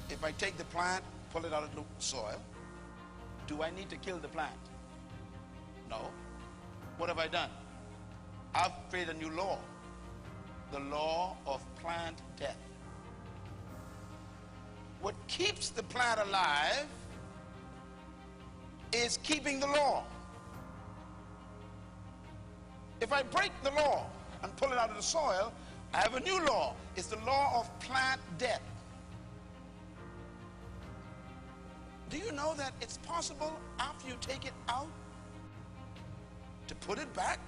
If I take the plant, pull it out of the soil, do I need to kill the plant? No. What have I done? I've created a new law. The law of plant death. What keeps the plant alive is keeping the law. If I break the law and pull it out of the soil, I have a new law. It's the law of plant death. Do you know that it's possible after you take it out to put it back?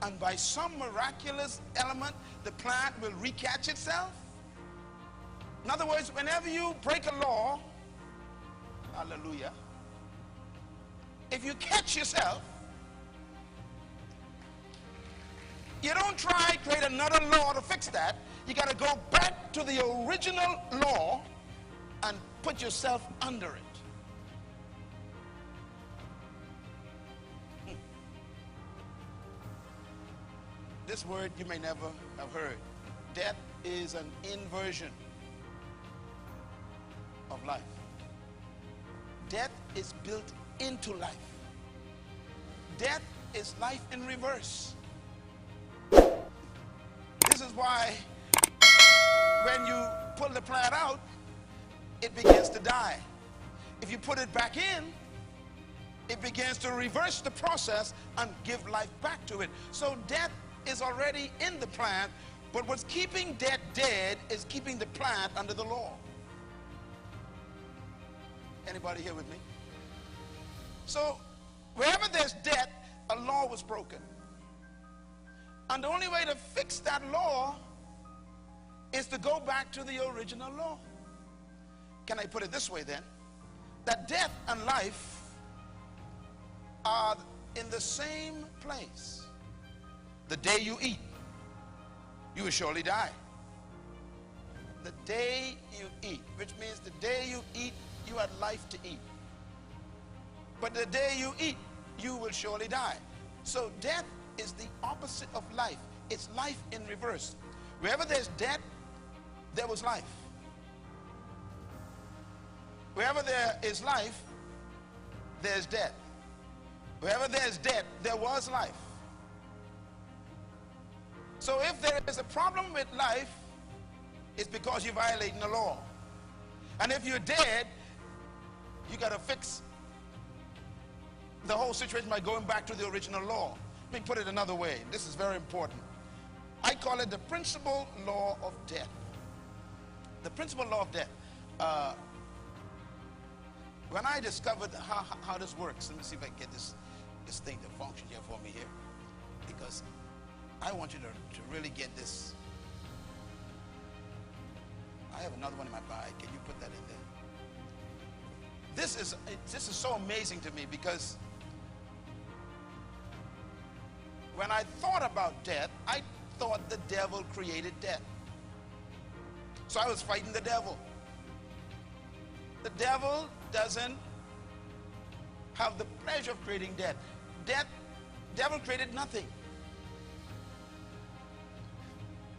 And by some miraculous element, the plant will recatch itself? In other words, whenever you break a law, hallelujah, if you catch yourself, you don't try to create another law to fix that. You got to go back to the original law and put yourself under it. This word you may never have heard. Death is an inversion of life. Death is built into life. Death is life in reverse. This is why when you pull the plant out, it begins to die. If you put it back in, it begins to reverse the process and give life back to it. So death is already in the plant, but what's keeping death dead is keeping the plant under the law. Anybody here with me? So wherever there's death, a law was broken. And the only way to fix that law is to go back to the original law. Can I put it this way then? That death and life are in the same place. The day you eat, you will surely die. The day you eat, which means the day you eat, you had life to eat. But the day you eat, you will surely die. So death is the opposite of life. It's life in reverse. Wherever there's death, there was life. Wherever there is life, there's death. Wherever there's death, there was life. So if there is a problem with life, it's because you're violating the law. And if you're dead, you got to fix the whole situation by going back to the original law. Let me put it another way. This is very important. I call it the principal law of death. The principal law of death. When I discovered how this works, let me see if I can get this thing to function here for me here, because I want you to really get this. I have another one in my bag. Can you put that in there? This is so amazing to me, because when I thought about death, I thought the devil created death. So I was fighting the devil. The devil doesn't have the pleasure of creating death. Devil created nothing.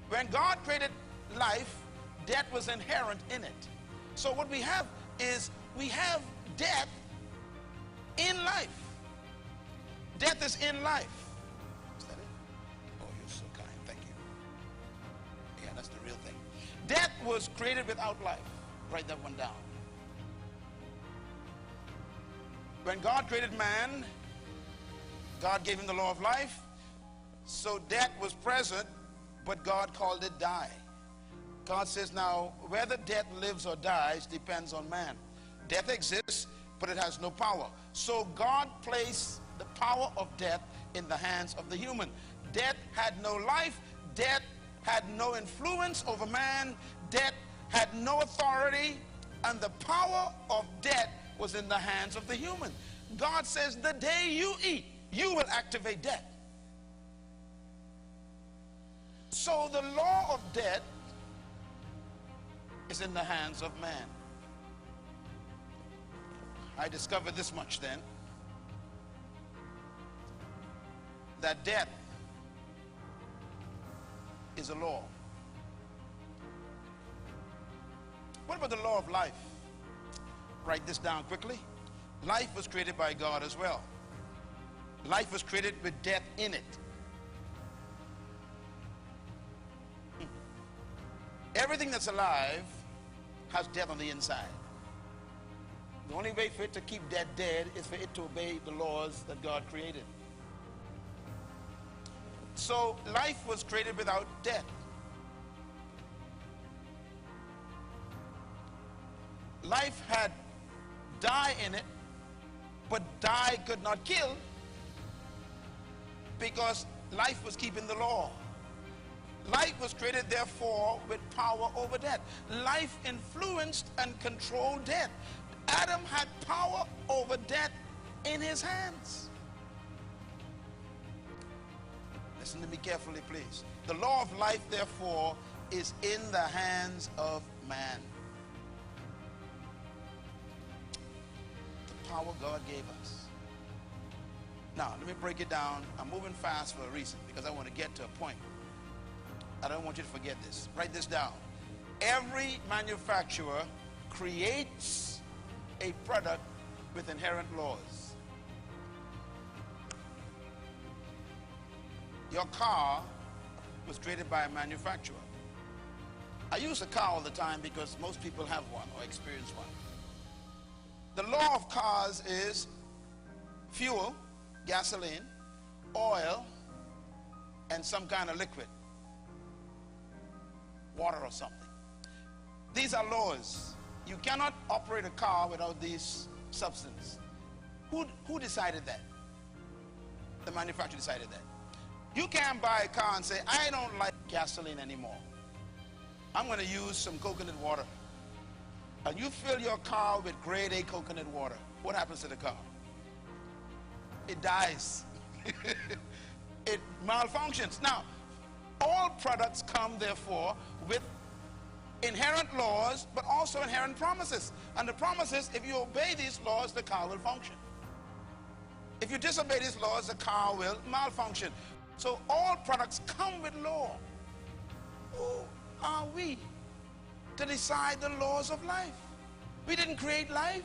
When God created life, death was inherent in it. So what we have is we have death in life. Death is in life. Is that it? Oh, you're so kind. Thank you. Yeah, that's the real thing. Death was created without life. Write that one down. When God created man, God gave him the law of life. So death was present, but God called it die. God says now, whether death lives or dies depends on man. Death exists, but it has no power. So God placed the power of death in the hands of the human. Death had no life. Death had no influence over man. Death had no authority. And the power of death was in the hands of the human. God says the day you eat, you will activate death. So the law of death is in the hands of man. I discovered this much then, that death is a law. What about the law of life? Write this down quickly. Life was created by God as well. Life was created with death in it. Everything that's alive has death on the inside. The only way for it to keep death dead is for it to obey the laws that God created. So life was created without death. Life had die in it, but die could not kill because life was keeping the law. Life was created, therefore, with power over death. Life influenced and controlled death. Adam had power over death in his hands. Listen to me carefully, please. The law of life, therefore, is in the hands of man. The power God gave us. Now, let me break it down. I'm moving fast for a reason, because I want to get to a point. I don't want you to forget this. Write this down. Every manufacturer creates a product with inherent laws. Your car was created by a manufacturer. I use a car all the time because most people have one or experience one. The law of cars is fuel, gasoline, oil, and some kind of liquid. Water or something. These are laws. You cannot operate a car without these substances. Who decided that? The manufacturer decided that. You can't buy a car and say, I don't like gasoline anymore. I'm going to use some coconut water. And you fill your car with grade A coconut water. What happens to the car? It dies. It malfunctions. Now, all products come, therefore, with inherent laws, but also inherent promises. And the promise is, if you obey these laws, the car will function. If you disobey these laws, the car will malfunction. So all products come with law. Who are we to decide the laws of life? We didn't create life.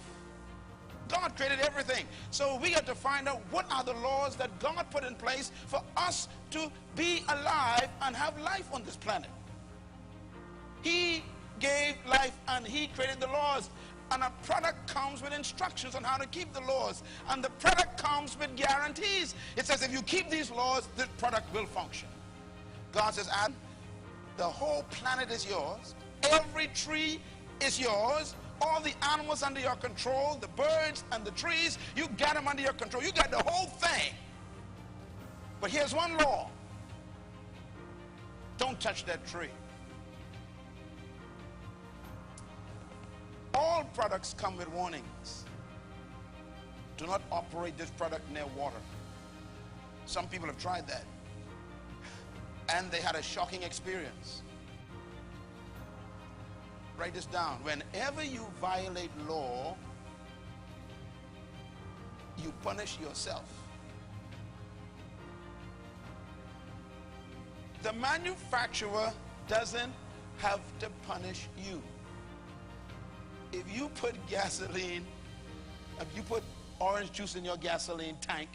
God created everything. So we have to find out what are the laws that God put in place for us to be alive and have life on this planet. He gave life and he created the laws. And a product comes with instructions on how to keep the laws. And the product comes with guarantees. It says if you keep these laws, this product will function. God says, Adam, the whole planet is yours. Every tree is yours. All the animals under your control, the birds and the trees, you got them under your control. You got the whole thing. But here's one law. Don't touch that tree. All products come with warnings. Do not operate this product near water. Some people have tried that. And they had a shocking experience. Write this down. Whenever you violate law, you punish yourself. The manufacturer doesn't have to punish you. If you put gasoline, if you put orange juice in your gasoline tank,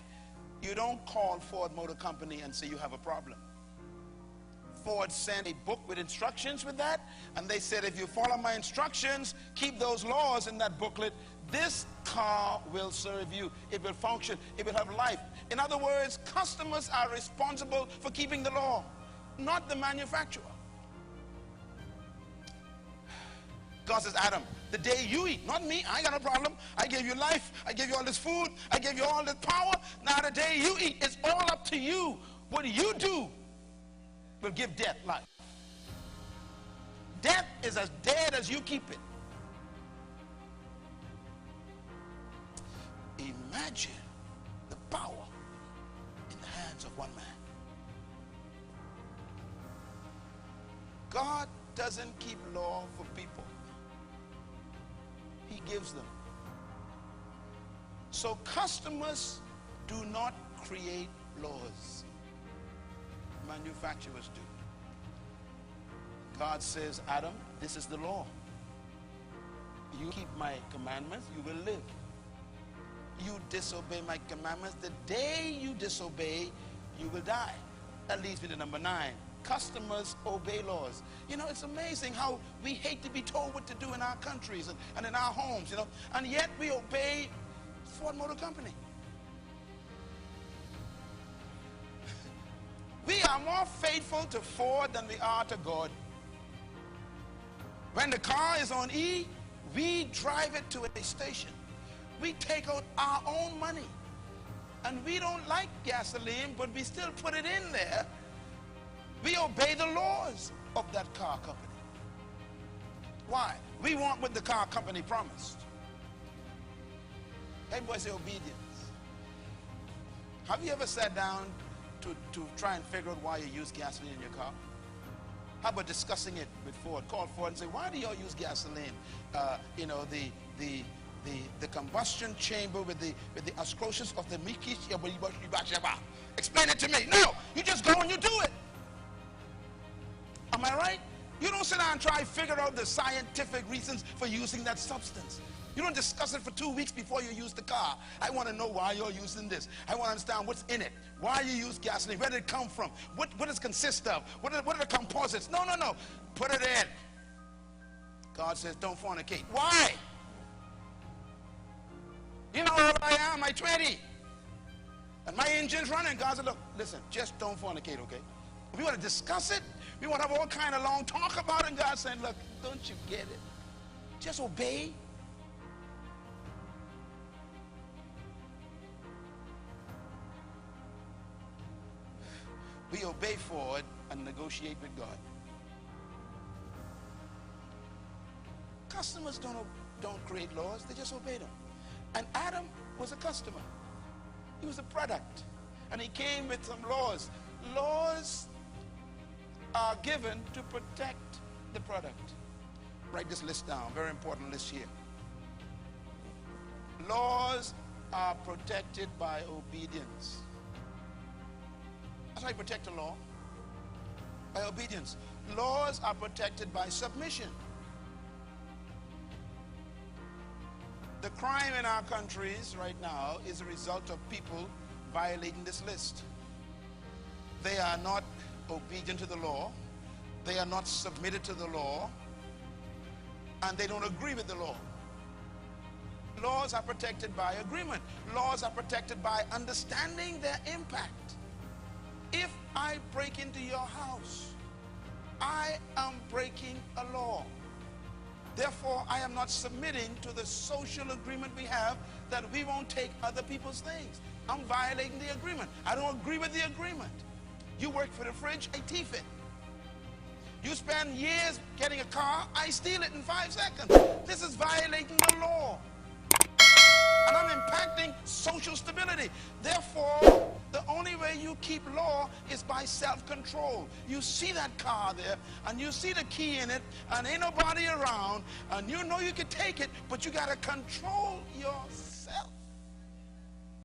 you don't call Ford Motor Company and say you have a problem. Ford sent a book with instructions with that, and they said if you follow my instructions, keep those laws in that booklet, this car will serve you. It will function. It will have life. In other words, customers are responsible for keeping the law, not the manufacturer. God says, Adam, the day you eat, not me, I ain't got no problem. I gave you life. I gave you all this food. I gave you all this power. Now the day you eat, it's all up to you. What you do will give death life. Death is as dead as you keep it. Imagine the power in the hands of one man. God doesn't keep law for people. He gives them. So customers do not create laws. Manufacturers do. God says, Adam, this is the law. You keep my commandments, you will live. You disobey my commandments, the day you disobey, you will die. That leads me to number 9. Customers obey laws. You know, it's amazing how we hate to be told what to do in our countries and in our homes, you know, and yet we obey Ford Motor Company. We are more faithful to Ford than we are to God. When the car is on E, we drive it to a station. We take out our own money. And we don't like gasoline, but we still put it in there. We obey the laws of that car company. Why? We want what the car company promised. Everybody say obedience. Have you ever sat down to try and figure out why you use gasoline in your car? How about discussing it with Ford? Call Ford and say, why do y'all use gasoline? You know, the combustion chamber with the atrocious of the mikish. Explain it to me. No, you just go and you do it. Am I right? You don't sit down and try to figure out the scientific reasons for using that substance. You don't discuss it for 2 weeks before you use the car. I want to know why you're using this. I want to understand what's in it. Why you use gasoline. Where did it come from? What does it consist of? What are the composites? No. Put it in. God says don't fornicate. Why? You know how old I am? I'm 20. And my engine's running. God said, look, listen, just don't fornicate, okay? If we want to discuss it, we want to have all kind of long talk about it, and God said, look, don't you get it? Just obey. We obey Ford and negotiate with God. Customers don't create laws, they just obey them. And Adam was a customer. He was a product. And he came with some laws. Laws are given to protect the product. Write this list down, very important list here. Laws are protected by obedience. That's how you protect a law. By obedience. Laws are protected by submission. The crime in our countries right now is a result of people violating this list. They are not obedient to the law. They are not submitted to the law. And they don't agree with the law. Laws are protected by agreement. Laws are protected by understanding their impact. If I break into your house, I am breaking a law. Therefore, I am not submitting to the social agreement we have that we won't take other people's things. I'm violating the agreement. I don't agree with the agreement. You work for the fridge, I thief it. You spend years getting a car, I steal it in 5 seconds. This is violating the law. And I'm impacting social stability. Therefore, the only way you keep law is by self-control. You see that car there, and you see the key in it, and ain't nobody around, and you know you can take it, but you got to control yourself.